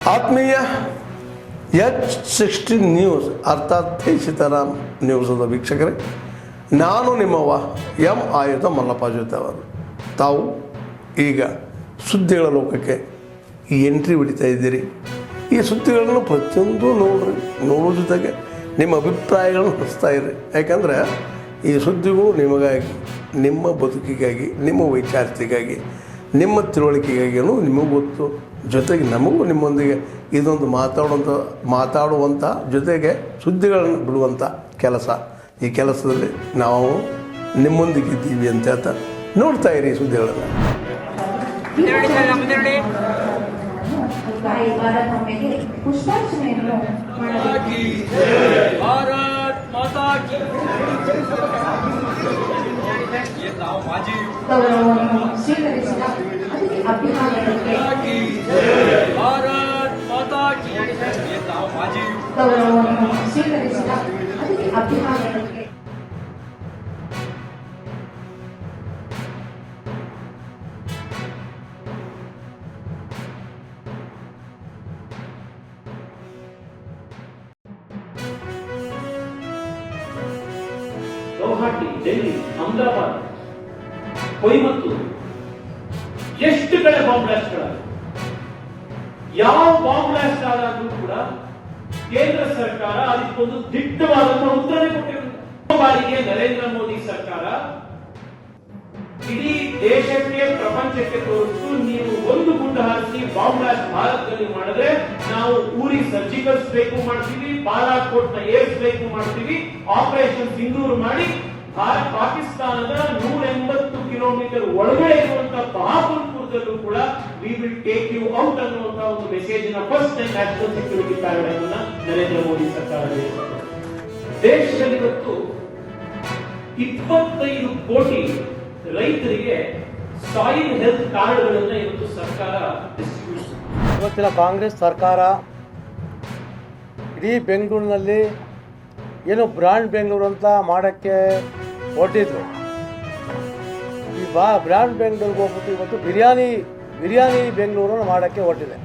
ಆತ್ಮೀಯ H16 news ಅರ್ಥಾತ್ ಸೀತಾರಾಮ್ ನ್ಯೂಸದ ವೀಕ್ಷಕರೇ, ನಾನು ನಿಮ್ಮವ ಎಂ ಆಯುಧ ಮಲ್ಲಪ್ಪ ಜೊತೆ ಅವರು. ತಾವು ಈಗ ಸುದ್ದಿಗಳ ಲೋಕಕ್ಕೆ ಎಂಟ್ರಿ ಹೊಡಿತಾ ಇದ್ದೀರಿ. ಈ ಸುದ್ದಿಗಳನ್ನು ಪ್ರತಿಯೊಂದು ನೋಡೋ ಜೊತೆಗೆ ನಿಮ್ಮ ಅಭಿಪ್ರಾಯಗಳನ್ನು ಹರಿಸ್ತಾ ಇರಿ. ಯಾಕಂದರೆ ಈ ಸುದ್ದಿಗಳು ನಿಮಗಾಗಿ, ನಿಮ್ಮ ಬದುಕಿಗಾಗಿ, ನಿಮ್ಮ ವೈಚಾರಿಕೆಗಾಗಿ, ನಿಮ್ಮ ತಿಳುವಳಿಕೆಗಾಗಿಯೂ ನಿಮಗೂ ಗೊತ್ತು. ಜೊತೆಗೆ ನಮಗೂ ನಿಮ್ಮೊಂದಿಗೆ ಇದೊಂದು ಮಾತಾಡುವಂಥ ಜೊತೆಗೆ ಸುದ್ದಿಗಳನ್ನು ಬಿಡುವಂಥ ಕೆಲಸ. ಈ ಕೆಲಸದಲ್ಲಿ ನಾವು ನಿಮ್ಮೊಂದಿಗಿದ್ದೀವಿ ಅಂತ ಹೇಳ್ತಾ ನೋಡ್ತಾ ಇರಿ ಸುದ್ದಿಗಳನ್ನು. ಗೌರವವನ್ನು ಸ್ವೀಕರಿಸಿದ ಅಭಿಮಾನಿಗಳಿಗೆ ಗೌರವವನ್ನು ಸ್ವೀಕರಿಸಿದ ಅಭಿಮಾನಿಗಳಿಗೆ ಗೌಹಾಟಿ, ಡೆಲ್ಲಿ, ಅಹಮದಾಬಾದ್, ಕೊಯಮತ್ತೂರು ಎಷ್ಟು ಕಡೆ ಬಾಂಬ್ ಬ್ಲಾಸ್ಟ್ಗಳಾಗ, ಯಾವ ಬಾಂಬ್ ಬ್ಲಾಸ್ಟ್ ಆದಾಗೂ ಕೂಡ ಕೇಂದ್ರ ಸರ್ಕಾರ ಅದಕ್ಕೊಂದು ದಿಟ್ಟವಾದಂತಹ ಉತ್ತರನೇ ಕೊಟ್ಟಿರುತ್ತೆ. ಬಾರಿಗೆ ನರೇಂದ್ರ ಮೋದಿ ಸರ್ಕಾರ ಇಡೀ ದೇಶಕ್ಕೆ, ಪ್ರಪಂಚಕ್ಕೆ ತೋರಿಸ್ತು, ನೀವು ಒಂದು ಗುಂಡು ಹಾರಿಸಿ ಬಾಂಬ್ ಬ್ಲಾಸ್ಟ್ ಭಾರತದಲ್ಲಿ ಮಾಡಿದ್ರೆ ನಾವು ಊರಿ ಸರ್ಜಿಕಲ್ ಸ್ಟ್ರೈಕ್ ಮಾಡ್ತೀವಿ, ಬಾಲಾಕೋಟ್ ನ ಏರ್ ಸ್ಟ್ರೈಕ್ ಮಾಡ್ತೀವಿ, ಆಪರೇಷನ್ ಸಿಂಧೂರ್ ಮಾಡಿ ಪಾಕಿಸ್ತಾನದ 180 ಕಿಲೋಮೀಟರ್ ಒಳಗಡೆ ಇರುವಂತಹ ಬಹಾಪುರ್ಪುರದಲ್ಲೂ ಕೂಡ we will take you out ಅನ್ನುವಂತಹ ಒಂದು ಮೆಸೇಜ್ ನ first time national security paradigm ಅನ್ನ ನರೇಂದ್ರ ಮೋದಿ ಸರ್ಕಾರ ದೇಶದಲ್ಲಿ ಇವತ್ತು 25 ಕೋಟಿ ರೈತರಿಗೆ ಸಾಯಿಲ್ ಹೆಲ್ತ್ ಕಾರ್ಡ್ಗಳನ್ನು ಇವತ್ತು ಸರ್ಕಾರ ಡಿಸ್ಟ್ರಿಬ್ಯೂಟ್. ಇವತ್ತಿನ ಕಾಂಗ್ರೆಸ್ ಸರ್ಕಾರ ಇಡೀ ಬೆಂಗಳೂರಿನಲ್ಲಿ ಏನು ಬ್ರ್ಯಾಂಡ್ ಬೆಂಗಳೂರು ಅಂತ ಮಾಡೋಕ್ಕೆ ಹೊರಟಿದ್ರು. ಈ ಬ್ರ್ಯಾಂಡ್ ಬೆಂಗಳೂರಿಗೆ ಹೋಗ್ಬಿಟ್ಟು ಇವತ್ತು ಬಿರಿಯಾನಿ ಬೆಂಗಳೂರನ್ನು ಮಾಡೋಕ್ಕೆ ಹೊರಟಿದೆ.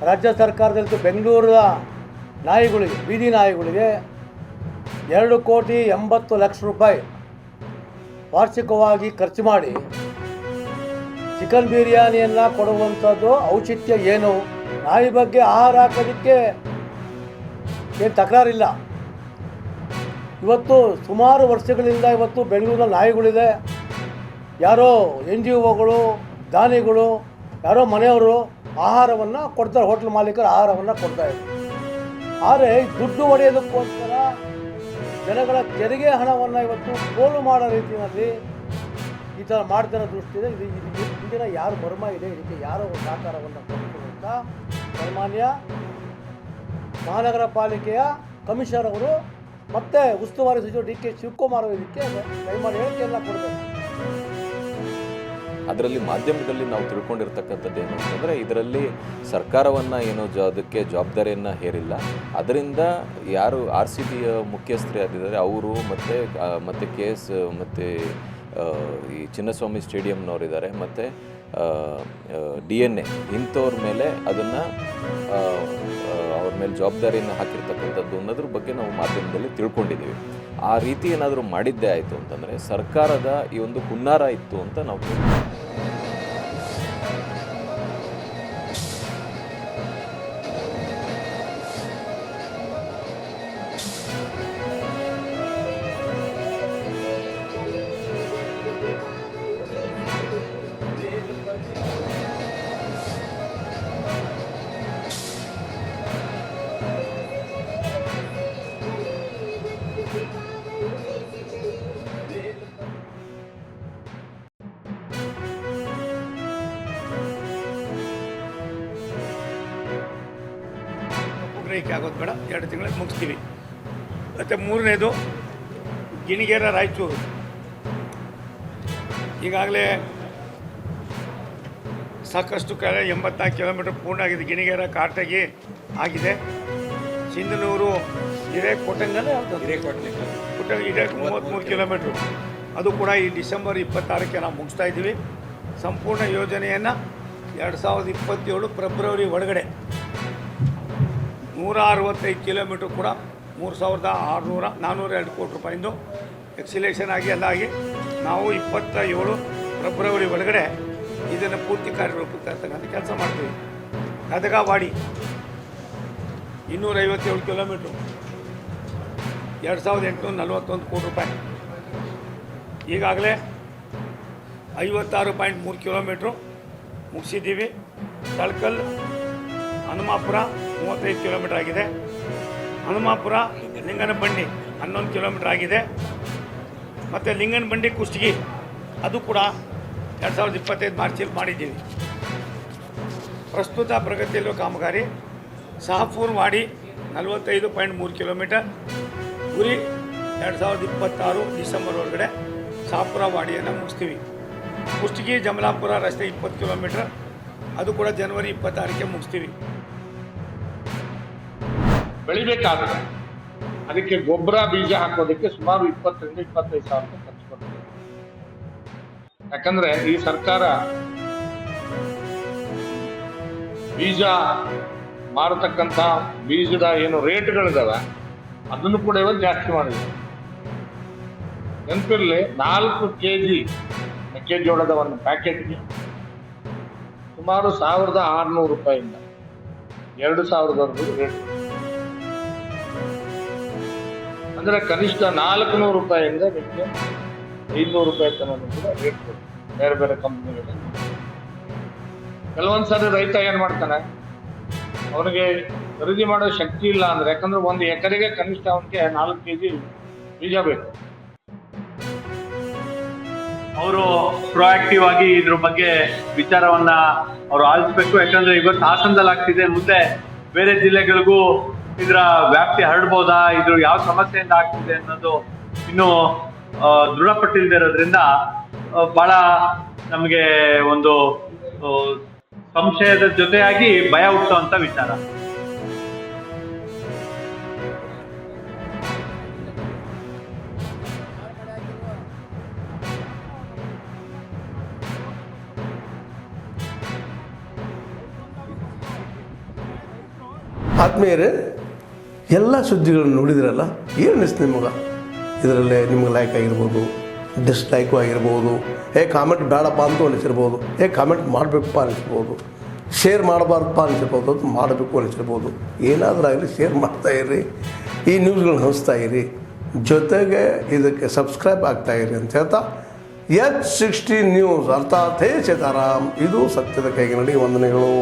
ರಾಜ್ಯ ಸರ್ಕಾರದಲ್ಲಿ ಬೆಂಗಳೂರಿನ ನಾಯಿಗಳಿಗೆ, ಬೀದಿ ನಾಯಿಗಳಿಗೆ 2,80,00,000 ರೂಪಾಯಿ ವಾರ್ಷಿಕವಾಗಿ ಖರ್ಚು ಮಾಡಿ ಚಿಕನ್ ಬಿರಿಯಾನಿಯನ್ನು ಕೊಡುವಂಥದ್ದು ಔಚಿತ್ಯ ಏನು? ನಾಯಿ ಬಗ್ಗೆ ಆಹಾರ ಹಾಕೋದಕ್ಕೆ ಏನು ತಕರಾರಿಲ್ಲ. ಇವತ್ತು ಸುಮಾರು ವರ್ಷಗಳಿಂದ ಇವತ್ತು ಬೆಂಗಳೂರಿನ ನಾಯಿಗಳಿದೆ. ಯಾರೋ NGOಗಳು, ದಾನಿಗಳು, ಯಾರೋ ಮನೆಯವರು ಆಹಾರವನ್ನು ಕೊಡ್ತಾರೆ, ಹೋಟ್ಲ್ ಮಾಲೀಕರು ಆಹಾರವನ್ನು ಕೊಡ್ತಾರೆ. ಆದರೆ ದುಡ್ಡು ಹೊಡೆಯೋದಕ್ಕೋಸ್ಕರ ಜನಗಳ ತೆರಿಗೆ ಹಣವನ್ನು ಇವತ್ತು ಪೋಲು ಮಾಡೋ ರೀತಿಯಲ್ಲಿ ಈ ಥರ ಮಾಡ್ತಿರೋ ದೃಷ್ಟಿದೆ. ಇದರ ಯಾರು ಮರ್ಮ ಇದೆ, ಇದಕ್ಕೆ ಯಾರೋ ಒಂದು ಸಹಕಾರವನ್ನು ಕೊಡ್ತಾರೆ ಅಂತ ಸಾಮಾನ್ಯ ಮಹಾನಗರ ಪಾಲಿಕೆಯ ಕಮಿಷನರ್ ಅವರು ಮತ್ತೆ ಉಸ್ತುವಾರಿ ಸಚಿವ DK ಶಿವಕುಮಾರ್ ಇದಕ್ಕೆ ದಯಮಾಡಿ ಹೇಳಿಕೆಯನ್ನ ಕೊಡಬೇಕು. ಅದರಲ್ಲಿ ಮಾಧ್ಯಮದಲ್ಲಿ ನಾವು ತಿಳ್ಕೊಂಡಿರ್ತಕ್ಕಂಥದ್ದು ಏನು ಅಂತಂದರೆ, ಇದರಲ್ಲಿ ಸರ್ಕಾರವನ್ನು ಏನೋ ಅದಕ್ಕೆ ಜವಾಬ್ದಾರಿಯನ್ನು ಹೇರಿಲ್ಲ. ಅದರಿಂದ ಯಾರು RCBಯ ಮುಖ್ಯಸ್ಥರೇ ಆಗಿದ್ದಾರೆ ಅವರು ಮತ್ತು KS ಮತ್ತು ಈ ಚಿನ್ನಸ್ವಾಮಿ ಸ್ಟೇಡಿಯಂನವರಿದ್ದಾರೆ ಮತ್ತು DNA ಇಂಥವ್ರ ಮೇಲೆ ಅದನ್ನು ಅವ್ರ ಮೇಲೆ ಜವಾಬ್ದಾರಿಯನ್ನು ಹಾಕಿರ್ತಕ್ಕಂಥದ್ದು ಅನ್ನೋದ್ರ ಬಗ್ಗೆ ನಾವು ಮಾಧ್ಯಮದಲ್ಲಿ ತಿಳ್ಕೊಂಡಿದ್ದೀವಿ. ಆ ರೀತಿ ಏನಾದರೂ ಮಾಡಿದ್ದೇ ಆಯಿತು ಅಂತಂದರೆ ಸರ್ಕಾರದ ಈ ಒಂದು ಹುನ್ನಾರ ಇತ್ತು ಅಂತ ನಾವು ಪೂರೈಕೆ ಆಗೋದು ಬೇಡ, 2 ತಿಂಗಳಲ್ಲಿ ಮುಗಿಸ್ತೀವಿ. ಮತ್ತು 3ನೇದು ಗಿಣಿಗೇರ ರಾಯಚೂರು. ಈಗಾಗಲೇ ಸಾಕಷ್ಟು 84 ಕಿಲೋಮೀಟರ್ ಪೂರ್ಣ ಆಗಿದೆ. ಗಿಣಿಗೇರ ಕಾಟಗಿ ಆಗಿದೆ. ಸಿಂಧನೂರು ಹಿರೇಕೋಟಂಗಲ್ ಇದೆ 33 ಕಿಲೋಮೀಟ್ರು. ಅದು ಕೂಡ ಈ ಡಿಸೆಂಬರ್ 26ಕ್ಕೆ ನಾವು ಮುಗಿಸ್ತಾ ಇದ್ದೀವಿ. ಸಂಪೂರ್ಣ ಯೋಜನೆಯನ್ನು 2027 ಫೆಬ್ರವರಿ ಒಳಗಡೆ 165 ಕಿಲೋಮೀಟ್ರ್ ಕೂಡ 402 ಕೋಟಿ ರೂಪಾಯಿಂದು ಎಕ್ಸಿಲೇಷನ್ ಆಗಿ ಎಲ್ಲ ಆಗಿ ನಾವು 27 ಫೆಬ್ರವರಿ ಒಳಗಡೆ ಇದನ್ನು ಪೂರ್ತಿ ಕಾರ್ಯರೂಪಕ್ಕೆ ತರ್ತಕ್ಕಂಥ ಕೆಲಸ ಮಾಡ್ತೀವಿ. ಗದಗವಾಡಿ 257 ಕಿಲೋಮೀಟ್ರು 2841 ಕೋಟಿ ರೂಪಾಯಿ. ಈಗಾಗಲೇ 56.3 ಕಿಲೋಮೀಟ್ರು ಮುಗಿಸಿದ್ದೀವಿ. ತಳಕಲ್ ಹನುಮಾಪುರ 35 ಕಿಲೋಮೀಟ್ರ್ ಆಗಿದೆ. ಹನುಮಾಪುರ ಲಿಂಗನಬಂಡಿ 11 ಕಿಲೋಮೀಟ್ರ್ ಆಗಿದೆ. ಮತ್ತು ಲಿಂಗನಬಂಡಿ ಕುಷ್ಟಗಿ ಅದು ಕೂಡ 2025 ಮಾರ್ಚಲ್ಲಿ ಮಾಡಿದ್ದೀವಿ. ಪ್ರಸ್ತುತ ಪ್ರಗತಿಯಲ್ಲಿರುವ ಕಾಮಗಾರಿ ಶಹಾಪುರ ವಾಡಿ 45.3 ಕಿಲೋಮೀಟರ್. ಗುರಿ 2026 ಡಿಸೆಂಬರ್ ಒಳಗಡೆ ಶಹಾಪುರ ವಾಡಿಯನ್ನು ಮುಗಿಸ್ತೀವಿ. ಕುಷ್ಟಗಿ ಜಮಲಾಪುರ ರಸ್ತೆ 20 ಕಿಲೋಮೀಟ್ರ್, ಅದು ಕೂಡ ಜನವರಿ 26ಕ್ಕೆ ಮುಗಿಸ್ತೀವಿ. ಬೆಳಿಬೇಕಾದ್ರೆ ಅದಕ್ಕೆ ಗೊಬ್ಬರ ಬೀಜ ಹಾಕೋದಕ್ಕೆ ಸುಮಾರು 20-25 ಸಾವಿರ ರೂಪಾಯಿ ಖರ್ಚು ಬರ್ತದೆ. ಯಾಕಂದ್ರೆ ಈ ಸರ್ಕಾರ ಬೀಜ ಮಾರತಕ್ಕಂಥ ಬೀಜದ ಏನು ರೇಟ್ಗಳಿದಾವೆ ಅದನ್ನು ಕೂಡ ಇವತ್ತು ಜಾಸ್ತಿ ಮಾಡಿದೆ. ನೆನಪಿರಲಿ, 4 kg ಮೆಕ್ಕೆಜೋಳದ ಒಂದು ಪ್ಯಾಕೆಟ್ಗೆ ಸುಮಾರು 1600 ರೂಪಾಯಿಂದ 2000 ರೇಟ್. ಅಂದ್ರೆ ಕನಿಷ್ಠ 400 ರೂಪಾಯಿಂದ ನಿಮಗೆ 500 ರೂಪಾಯಿ ತನಕ ಕೂಡ ರೇಟ್ ಕೊಡ್ತಾರೆ ಬೇರೆ ಬೇರೆ ಕಂಪ್ನಿಗಳಲ್ಲಿ. ಕೆಲವೊಂದ್ಸರಿ ರೈತ ಏನ್ ಮಾಡ್ತಾನೆ, ಅವನಿಗೆ ಖರೀದಿ ಮಾಡೋ ಶಕ್ತಿ ಇಲ್ಲ ಅಂದ್ರೆ, ಯಾಕಂದ್ರೆ 1 ಎಕರೆಗೆ ಕನಿಷ್ಠ ಅವನಿಗೆ 4 kg ಬೀಜ ಬೇಕು. ಅವರು ಪ್ರೊಆಕ್ಟಿವ್ ಆಗಿ ಇದ್ರ ಬಗ್ಗೆ ವಿಚಾರವನ್ನ ಅವರು ಆಲಿಸಬೇಕು. ಯಾಕಂದ್ರೆ ಇವತ್ತು ಹಾಸನದಲ್ಲಿ ಆಗ್ತಿದೆ, ಮುಂದೆ ಬೇರೆ ಜಿಲ್ಲೆಗಳಿಗೂ ಇದರ ವ್ಯಾಪ್ತಿ ಹರಡ್ಬೋದಾ, ಇದ್ರ ಯಾವ ಸಮಸ್ಯೆಯಿಂದ ಆಗ್ತಿದೆ ಅನ್ನೋದು ಇನ್ನೂ ದೃಢಪಟ್ಟಿಲ್ಲದೆ ಇರೋದ್ರಿಂದ ಬಹಳ ನಮಗೆ ಒಂದು ಸಂಶಯದ ಜೊತೆಯಾಗಿ ಭಯ ಹುಟ್ಟುವಂತ ವಿಚಾರ. ಆತ್ಮೀಯರೇ, ಎಲ್ಲ ಸುದ್ದಿಗಳನ್ನು ನೋಡಿದ್ರಲ್ಲ, ಏನು ಅನಿಸ್ತು ನಿಮಗೆ? ಇದರಲ್ಲೇ ನಿಮ್ಗೆ ಲೈಕ್ ಆಗಿರ್ಬೋದು, ಡಿಸ್ಲೈಕು ಆಗಿರ್ಬೋದು, ಕಾಮೆಂಟ್ ಬೇಡಪ್ಪ ಅಂತೂ ಅನಿಸಿರ್ಬೋದು, ಕಾಮೆಂಟ್ ಮಾಡಬೇಕಪ್ಪ ಅನಿಸಿರ್ಬೋದು, ಶೇರ್ ಮಾಡಬಾರ್ದಪ್ಪ ಅನಿಸಿರ್ಬೋದು, ಅದು ಮಾಡಬೇಕು ಅನಿಸಿರ್ಬೋದು. ಏನಾದರೂ ಆಗಲಿ ಶೇರ್ ಮಾಡ್ತಾಯಿರಿ, ಈ ನ್ಯೂಸ್ಗಳನ್ನ ಹಂಚ್ತಾ ಇರಿ, ಜೊತೆಗೆ ಇದಕ್ಕೆ ಸಬ್ಸ್ಕ್ರೈಬ್ ಆಗ್ತಾಯಿರಿ ಅಂತ ಹೇಳ್ತಾ H16 ನ್ಯೂಸ್ ಅರ್ಥಾತ್ ಹೇ ಸೀತಾರಾಮ್, ಇದು ಸತ್ಯದ ಕೈಗೆ ನಡಿ. ವಂದನೆಗಳು.